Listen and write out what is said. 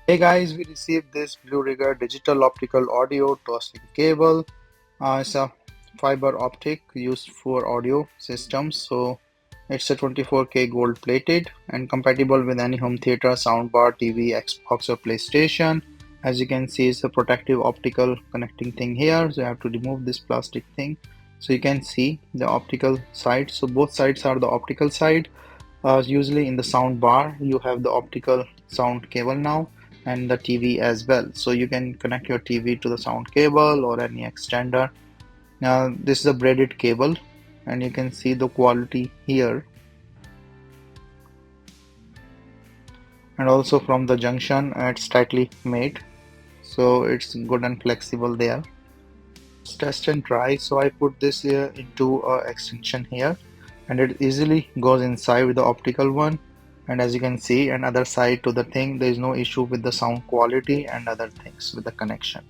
Hey guys, we received this BlueRigger digital optical audio Toslink cable. It's a fiber optic used for audio systems. So it's a 24K gold plated and compatible with any home theater, soundbar, TV, Xbox or PlayStation. As you can see, it's a protective optical connecting thing here. So you have to remove this plastic thing. So you can see the optical side. So both sides are the optical side. Usually in the sound bar you have the optical sound cable now and the TV as well, so you can connect your TV to the sound cable or any extender. Now this is a braided cable and you can see the quality here, and also from the junction it's tightly made, so it's good and flexible there. Let's test and try. So I put this here into a extension here and it easily goes inside with the optical one, and as you can see another side to the thing, there is no issue with the sound quality and other things with the connection.